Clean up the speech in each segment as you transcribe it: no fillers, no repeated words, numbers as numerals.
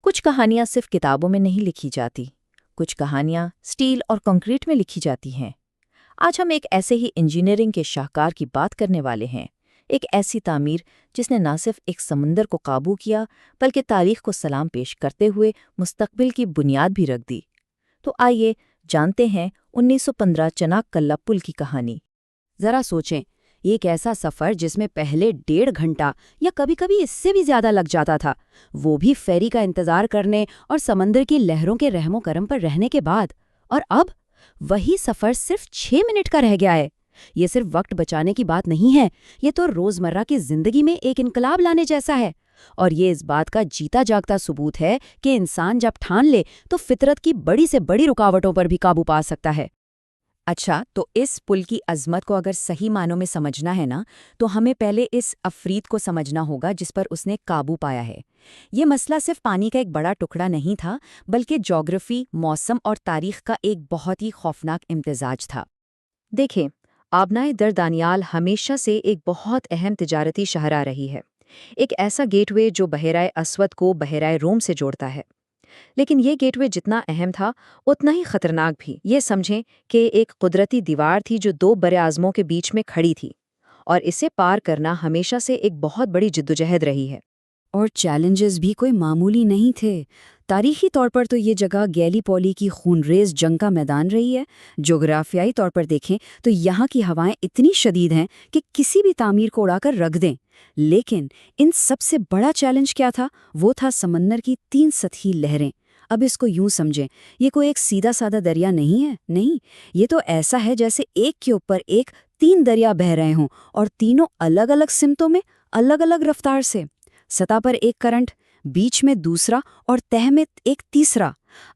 کچھ کہانیاں صرف کتابوں میں نہیں لکھی جاتی، کچھ کہانیاں سٹیل اور کنکریٹ میں لکھی جاتی ہیں۔ آج ہم ایک ایسے ہی انجینئرنگ کے شاہکار کی بات کرنے والے ہیں، ایک ایسی تعمیر جس نے نہ صرف ایک سمندر کو قابو کیا بلکہ تاریخ کو سلام پیش کرتے ہوئے مستقبل کی بنیاد بھی رکھ دی۔ تو آئیے جانتے ہیں 1915 چناک کلا پل کی کہانی۔ ذرا سوچیں، یہ ایک ایسا سفر جس میں پہلے 1.5 گھنٹہ یا کبھی کبھی اس سے بھی زیادہ لگ جاتا تھا، وہ بھی فیری کا انتظار کرنے اور سمندر کی لہروں کے رحم و کرم پر رہنے کے بعد۔ اور اب وہی سفر صرف 6 منٹ کا رہ گیا ہے۔ یہ صرف وقت بچانے کی بات نہیں ہے، یہ تو روزمرہ کی زندگی میں ایک انقلاب لانے جیسا ہے، اور یہ اس بات کا جیتا جاگتا ثبوت ہے کہ انسان جب ٹھان لے تو فطرت کی بڑی سے بڑی رکاوٹوں پر بھی قابو پا سکتا ہے۔ اچھا، تو اس پل کی عظمت کو اگر صحیح معنوں میں سمجھنا ہے نا، تو ہمیں پہلے اس عفریت کو سمجھنا ہوگا جس پر اس نے قابو پایا ہے۔ یہ مسئلہ صرف پانی کا ایک بڑا ٹکڑا نہیں تھا، بلکہ جغرافی، موسم اور تاریخ کا ایک بہت ہی خوفناک امتزاج تھا۔ دیکھیں، آبنائے دردانیال ہمیشہ سے ایک بہت اہم تجارتی شاہراہ رہی ہے، ایک ایسا گیٹ وے جو بحیرہ اسود کو بحیرہ روم سے جوڑتا ہے۔ لیکن یہ گیٹ وے جتنا اہم تھا اتنا ہی خطرناک بھی۔ یہ سمجھیں کہ ایک قدرتی دیوار تھی جو 2 براعظموں کے بیچ میں کھڑی تھی، اور اسے پار کرنا ہمیشہ سے ایک بہت بڑی جدوجہد رہی ہے۔ اور چیلنجز بھی کوئی معمولی نہیں تھے۔ تاریخی طور پر تو یہ جگہ گیلی پولی کی خونریز جنگ کا میدان رہی ہے۔ جغرافیائی طور پر دیکھیں تو یہاں کی ہوائیں اتنی شدید ہیں کہ کسی بھی تعمیر کو اڑا کر رکھ دیں۔ لیکن ان سب سے بڑا چیلنج کیا تھا؟ وہ تھا سمندر کی 3 سطحی لہریں۔ اب اس کو یوں سمجھیں، یہ کوئی ایک سیدھا سادہ دریا نہیں ہے، نہیں، یہ تو ایسا ہے جیسے ایک کے اوپر ایک 3 دریا بہہ رہے ہوں، اور تینوں الگ الگ سمتوں میں، الگ الگ رفتار سے۔ سطح پر ایک کرنٹ، بیچ میں دوسرا، اور تہہ میں ایک تیسرا۔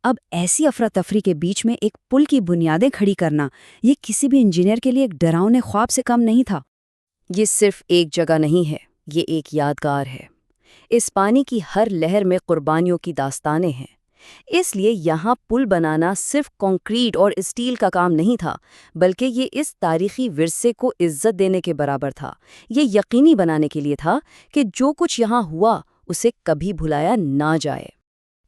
اب ایسی افراتفری کے بیچ میں ایک پل کی بنیادیں کھڑی کرنا، یہ کسی بھی انجینئر کے لیے ایک ڈراؤنے خواب سے کم نہیں تھا۔ یہ صرف ایک جگہ نہیں ہے، یہ ایک یادگار ہے۔ اس پانی کی ہر لہر میں قربانیوں کی داستانیں ہیں۔ اس لیے یہاں پل بنانا صرف کنکریٹ اور اسٹیل کا کام نہیں تھا، بلکہ یہ اس تاریخی ورثے کو عزت دینے کے برابر تھا۔ یہ یقینی بنانے کے لیے تھا کہ جو کچھ یہاں ہوا اسے کبھی بھلایا نہ جائے۔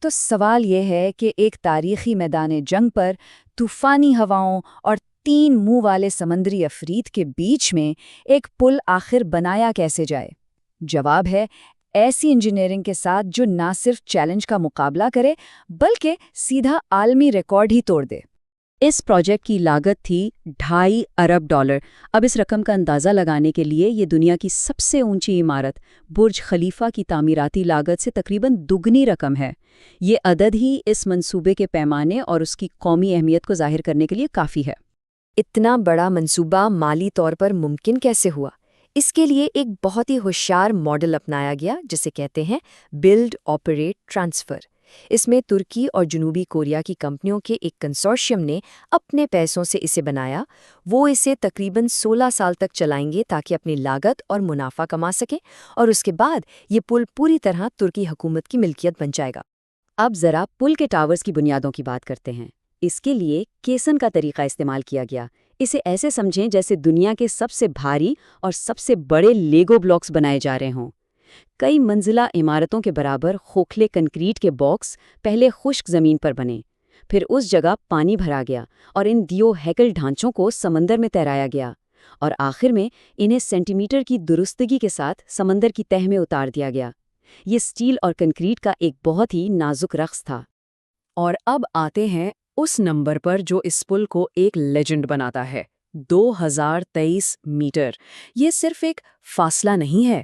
تو سوال یہ ہے کہ ایک تاریخی میدان جنگ پر طوفانی ہواؤں اور 3 منہ والے سمندری عفریت کے بیچ میں ایک پل آخر بنایا کیسے جائے؟ جواب ہے ایسی انجینئرنگ کے ساتھ جو نہ صرف چیلنج کا مقابلہ کرے بلکہ سیدھا عالمی ریکارڈ ہی توڑ دے۔ اس پروجیکٹ کی لاگت تھی $2.5 ارب۔ اب اس رقم کا اندازہ لگانے کے لیے یہ دنیا کی سب سے اونچی عمارت برج خلیفہ کی تعمیراتی لاگت سے تقریباً دگنی رقم ہے۔ یہ عدد ہی اس منصوبے کے پیمانے اور اس کی قومی اہمیت کو ظاہر کرنے کے لیے کافی ہے۔ اتنا بڑا منصوبہ مالی طور پر ممکن کیسے ہوا؟ اس کے لیے ایک بہت ہی ہوشیار ماڈل اپنایا گیا جسے کہتے ہیں بلڈ آپریٹ ٹرانسفر۔ اس میں ترکی اور جنوبی کوریا کی کمپنیوں کے ایک کنسورشیم نے اپنے پیسوں سے اسے بنایا۔ وہ اسے تقریباً 16 سال تک چلائیں گے تاکہ اپنی لاگت اور منافع کما سکیں، اور اس کے بعد یہ پل پوری طرح ترکی حکومت کی ملکیت بن جائے گا۔ اب ذرا پل کے ٹاورز کی بنیادوں کی بات کرتے ہیں۔ اس کے لیے کیسن کا طریقہ استعمال کیا گیا۔ اسے ایسے سمجھیں جیسے دنیا کے سب سے بھاری اور سب سے بڑے لیگو بلاکس بنائے جا رہے ہوں۔ کئی منزلہ عمارتوں کے برابر کھوکھلے کنکریٹ کے باکس پہلے خشک زمین پر بنے، پھر اس جگہ پانی بھرا گیا اور ان دیو ہیکل ڈھانچوں کو سمندر میں تیرایا گیا، اور آخر میں انہیں سینٹی میٹر کی درستگی کے ساتھ سمندر کی تہہ میں اتار دیا گیا۔ یہ سٹیل اور کنکریٹ کا ایک بہت ہی نازک رقص تھا۔ اور اب آتے ہیں اس نمبر پر جو اس پل کو ایک لیجنڈ بناتا ہے، 2023 میٹر۔ یہ صرف ایک فاصلہ نہیں ہے،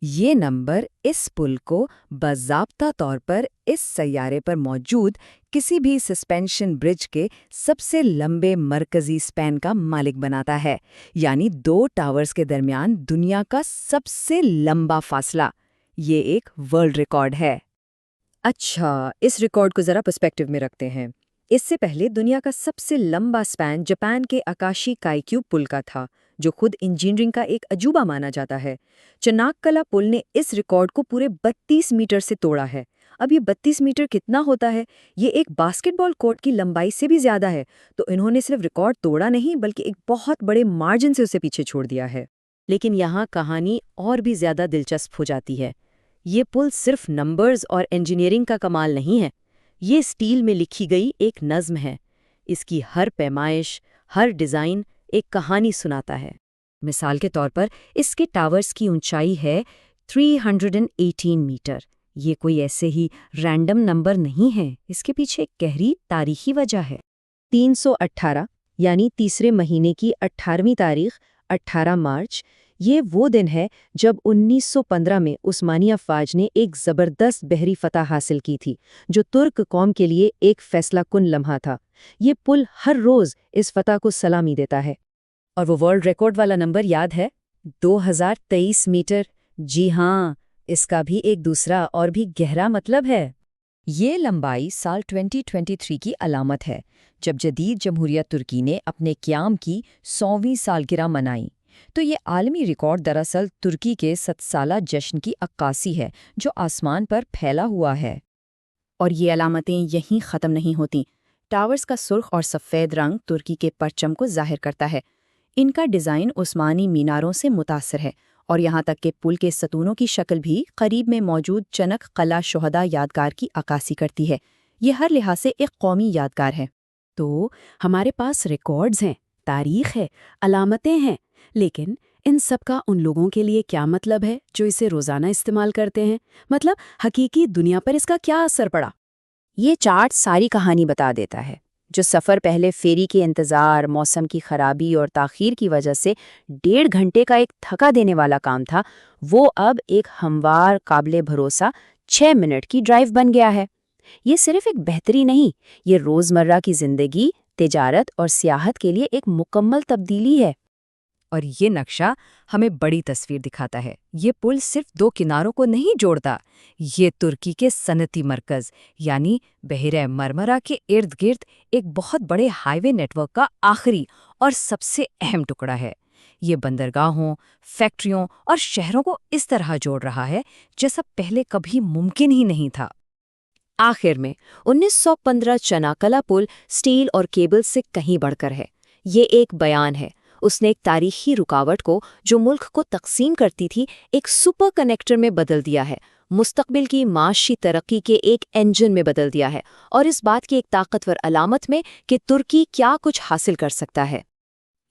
یہ نمبر اس پل کو باضابطہ طور پر اس سیارے پر موجود کسی بھی سسپینشن برج کے سب سے لمبے مرکزی سپین کا مالک بناتا ہے، یعنی 2 ٹاورز کے درمیان دنیا کا سب سے لمبا فاصلہ۔ یہ ایک ورلڈ ریکارڈ ہے۔ اچھا، اس ریکارڈ کو ذرا پرسپیکٹو میں رکھتے ہیں۔ اس سے پہلے دنیا کا سب سے لمبا سپین جاپان کے اکاشی کائیکیو پل کا تھا، جو خود انجینئرنگ کا ایک عجوبہ مانا جاتا ہے۔ چناک کلا پل نے اس ریکارڈ کو پورے 32 میٹر سے توڑا ہے۔ اب یہ 32 میٹر کتنا ہوتا ہے؟ یہ ایک باسکٹ بال کورٹ کی لمبائی سے بھی زیادہ ہے۔ تو انہوں نے صرف ریکارڈ توڑا نہیں بلکہ ایک بہت بڑے مارجن سے اسے پیچھے چھوڑ دیا ہے۔ لیکن یہاں کہانی اور بھی زیادہ دلچسپ ہو جاتی ہے۔ یہ پل صرف نمبرز اور انجینئرنگ کا کمال نہیں ہے، یہ اسٹیل میں لکھی گئی ایک نظم ہے۔ اس کی ہر پیمائش، ہر ڈیزائن ایک کہانی سناتا ہے۔ مثال کے طور پر اس کے ٹاورز کی اونچائی ہے 318 میٹر۔ یہ کوئی ایسے ہی رینڈم نمبر نہیں ہے، اس کے پیچھے ایک گہری تاریخی وجہ ہے۔ 318 یعنی تیسرے مہینے کی 18ویں تاریخ 18 مارچ، یہ وہ دن ہے جب 1915 میں عثمانی افواج نے ایک زبردست بحری فتح حاصل کی تھی، جو ترک قوم کے لیے ایک فیصلہ کن لمحہ تھا۔ یہ پل ہر روز اس فتح کو سلامی دیتا ہے۔ اور وہ ورلڈ ریکارڈ والا نمبر یاد ہے؟ 2023 میٹر۔ جی ہاں، اس کا بھی ایک دوسرا اور بھی گہرا مطلب ہے۔ یہ لمبائی سال 2023 کی علامت ہے، جب جدید جمہوریہ ترکی نے اپنے قیام کی 100ویں سالگرہ منائی۔ تو یہ عالمی ریکارڈ دراصل ترکی کے 7 سالہ جشن کی عکاسی ہے جو آسمان پر پھیلا ہوا ہے۔ اور یہ علامتیں یہیں ختم نہیں ہوتیں۔ ٹاورز کا سرخ اور سفید رنگ ترکی کے پرچم کو ظاہر کرتا ہے۔ ان کا ڈیزائن عثمانی میناروں سے متاثر ہے، اور یہاں تک کہ پل کے ستونوں کی شکل بھی قریب میں موجود چنک قلعہ شہداء یادگار کی عکاسی کرتی ہے۔ یہ ہر لحاظ سے ایک قومی یادگار ہے۔ تو ہمارے پاس ریکارڈز ہیں، تاریخ ہے، علامتیں ہیں، لیکن ان سب کا ان لوگوں کے لیے کیا مطلب ہے جو اسے روزانہ استعمال کرتے ہیں؟ مطلب حقیقی دنیا پر اس کا کیا اثر پڑا؟ یہ چارٹ ساری کہانی بتا دیتا ہے۔ جو سفر پہلے فیری کے انتظار، موسم کی خرابی اور تاخیر کی وجہ سے 1.5 گھنٹے کا ایک تھکا دینے والا کام تھا، وہ اب ایک ہموار، قابل بھروسہ 6 منٹ کی ڈرائیو بن گیا ہے۔ یہ صرف ایک بہتری نہیں، یہ روزمرہ کی زندگی، تجارت اور سیاحت کے لیے ایک مکمل تبدیلی ہے۔ اور یہ نقشہ ہمیں بڑی تصویر دکھاتا ہے۔ یہ پل صرف 2 کناروں کو نہیں جوڑتا، یہ ترکی کے صنعتی مرکز یعنی بحیرہ مرمرا کے ارد گرد ایک بہت بڑے ہائی وے نیٹ ورک کا آخری اور سب سے اہم ٹکڑا ہے۔ یہ بندرگاہوں، فیکٹریوں اور شہروں کو اس طرح جوڑ رہا ہے جیسا پہلے کبھی ممکن ہی نہیں تھا۔ آخر میں 1915 چناکلا پل سٹیل اور کیبل سے کہیں بڑھ کر ہے۔ یہ ایک بیان ہے۔ اس نے ایک تاریخی رکاوٹ کو جو ملک کو تقسیم کرتی تھی ایک سپر کنیکٹر میں بدل دیا ہے، مستقبل کی معاشی ترقی کے ایک انجن میں بدل دیا ہے، اور اس بات کی ایک طاقتور علامت میں کہ ترکی کیا کچھ حاصل کر سکتا ہے۔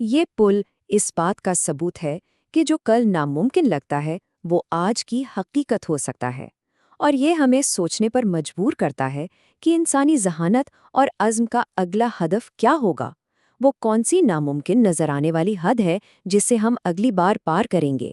یہ پل اس بات کا ثبوت ہے کہ جو کل ناممکن لگتا ہے وہ آج کی حقیقت ہو سکتا ہے، اور یہ ہمیں سوچنے پر مجبور کرتا ہے کہ انسانی ذہانت اور عزم کا اگلا ہدف کیا ہوگا۔ وہ کون سی ناممکن نظر آنے والی حد ہے جسے ہم اگلی بار پار کریں گے؟